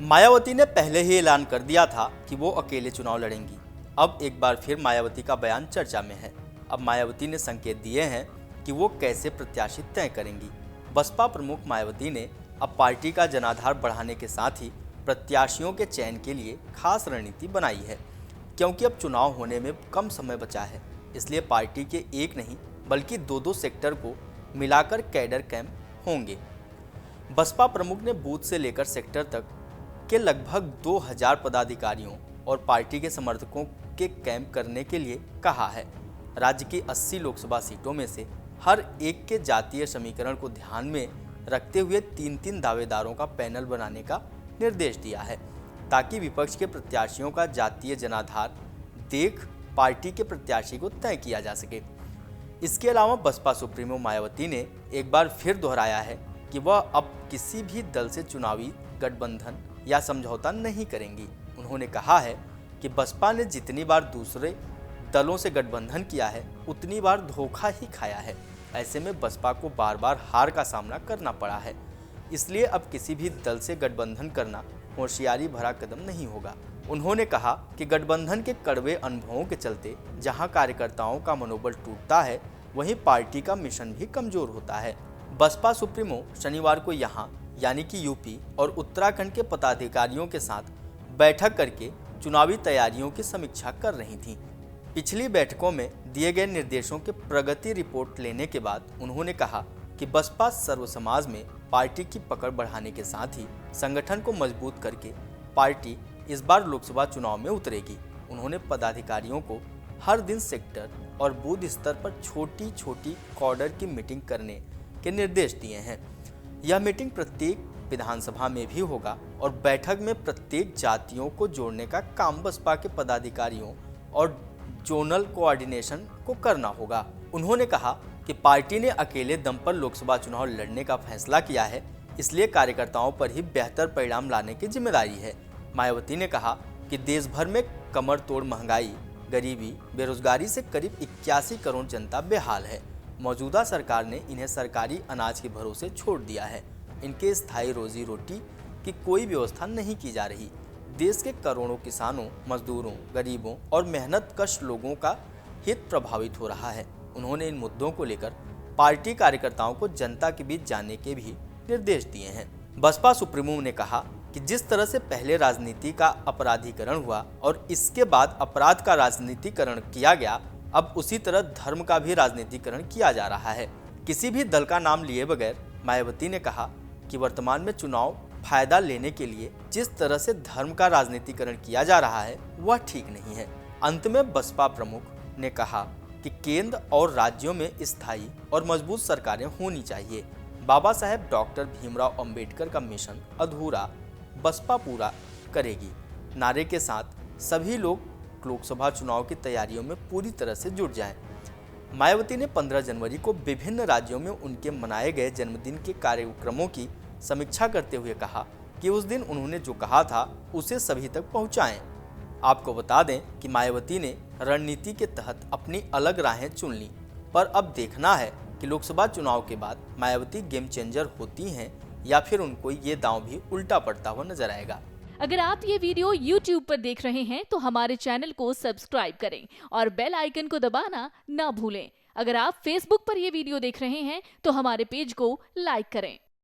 मायावती ने पहले ही ऐलान कर दिया था कि वो अकेले चुनाव लड़ेंगी। अब एक बार फिर मायावती का बयान चर्चा में है। अब मायावती ने संकेत दिए हैं कि वो कैसे प्रत्याशी तय करेंगी। बसपा प्रमुख मायावती ने अब पार्टी का जनाधार बढ़ाने के साथ ही प्रत्याशियों के चयन के लिए खास रणनीति बनाई है। क्योंकि अब चुनाव होने में कम समय बचा है, इसलिए पार्टी के एक नहीं बल्कि दो सेक्टर को मिलाकर कैडर कैंप होंगे। बसपा प्रमुख ने बूथ से लेकर सेक्टर तक के लगभग 2000 पदाधिकारियों और पार्टी के समर्थकों के कैंप करने के लिए कहा है। राज्य की 80 लोकसभा सीटों में से हर एक के जातीय समीकरण को ध्यान में रखते हुए 3-3 दावेदारों का पैनल बनाने का निर्देश दिया है, ताकि विपक्ष के प्रत्याशियों का जातीय जनाधार देख पार्टी के प्रत्याशी को तय किया जा सके। इसके अलावा बसपा सुप्रीमो मायावती ने एक बार फिर दोहराया है कि वह अब किसी भी दल से चुनावी गठबंधन या समझौता नहीं करेंगी। उन्होंने कहा है कि बसपा ने जितनी बार दूसरे दलों से गठबंधन किया है उतनी बार धोखा ही खाया है। ऐसे में बसपा को बार बार हार का सामना करना पड़ा है, इसलिए अब किसी भी दल से गठबंधन करना होशियारी भरा कदम नहीं होगा। उन्होंने कहा कि गठबंधन के कड़वे अनुभवों के चलते जहां कार्यकर्ताओं का मनोबल टूटता है, वहीं पार्टी का मिशन भी कमजोर होता है। बसपा सुप्रीमो शनिवार को यहां यानी कि यूपी और उत्तराखंड के पदाधिकारियों के साथ बैठक करके चुनावी तैयारियों की समीक्षा कर रही थीं। पिछली बैठकों में दिए गए निर्देशों के प्रगति रिपोर्ट लेने के बाद उन्होंने कहा कि बसपा सर्व समाज में पार्टी की पकड़ बढ़ाने के साथ ही संगठन को मजबूत करके पार्टी इस बार लोकसभा चुनाव में उतरेगी। उन्होंने पदाधिकारियों को हर दिन सेक्टर और बूथ स्तर पर छोटी छोटी कॉर्डर की मीटिंग करने के निर्देश दिए हैं। यह मीटिंग प्रत्येक विधानसभा में भी होगा और बैठक में प्रत्येक जातियों को जोड़ने का काम बसपा के पदाधिकारियों और जोनल कोऑर्डिनेशन को करना होगा। उन्होंने कहा कि पार्टी ने अकेले दम पर लोकसभा चुनाव लड़ने का फैसला किया है, इसलिए कार्यकर्ताओं पर ही बेहतर परिणाम लाने की जिम्मेदारी है। मायावती ने कहा कि देश भर में कमर तोड़ महंगाई, गरीबी, बेरोजगारी से करीब 81 करोड़ जनता बेहाल है। मौजूदा सरकार ने इन्हें सरकारी अनाज के भरोसे छोड़ दिया है। इनके स्थायी रोजी रोटी की कोई व्यवस्था नहीं की जा रही। देश के करोड़ों किसानों, मजदूरों, गरीबों और मेहनतकश लोगों का हित प्रभावित हो रहा है। उन्होंने इन मुद्दों को लेकर पार्टी कार्यकर्ताओं को जनता के बीच जाने के भी निर्देश दिए हैं। बसपा सुप्रीमो ने कहा कि जिस तरह से पहले राजनीति का अपराधीकरण हुआ और इसके बाद अपराध का राजनीतिकरण किया गया, अब उसी तरह धर्म का भी राजनीतिकरण किया जा रहा है। किसी भी दल का नाम लिए बगैर मायावती ने कहा कि वर्तमान में चुनाव फायदा लेने के लिए जिस तरह से धर्म का राजनीतिकरण किया जा रहा है वह ठीक नहीं है। अंत में बसपा प्रमुख ने कहा कि केंद्र और राज्यों में स्थायी और मजबूत सरकारें होनी चाहिए। बाबा साहेब डॉक्टर भीमराव अंबेडकर का मिशन अधूरा बसपा पूरा करेगी नारे के साथ सभी लोग लोकसभा चुनाव की तैयारियों में पूरी तरह से जुट जाएं। मायावती ने 15 जनवरी को विभिन्न राज्यों में उनके मनाए गए जन्मदिन के कार्यक्रमों की समीक्षा करते हुए कहा कि उस दिन उन्होंने जो कहा था उसे सभी तक पहुंचाएं। आपको बता दें कि मायावती ने रणनीति के तहत अपनी अलग राहें चुन ली, पर अब देखना है कि लोकसभा चुनाव के बाद मायावती गेम चेंजर होती हैं या फिर उनको ये दांव भी उल्टा पड़ता हुआ नजर आएगा। अगर आप ये वीडियो YouTube पर देख रहे हैं तो हमारे चैनल को सब्सक्राइब करें और बेल आइकन को दबाना ना भूलें। अगर आप Facebook पर ये वीडियो देख रहे हैं तो हमारे पेज को लाइक करें।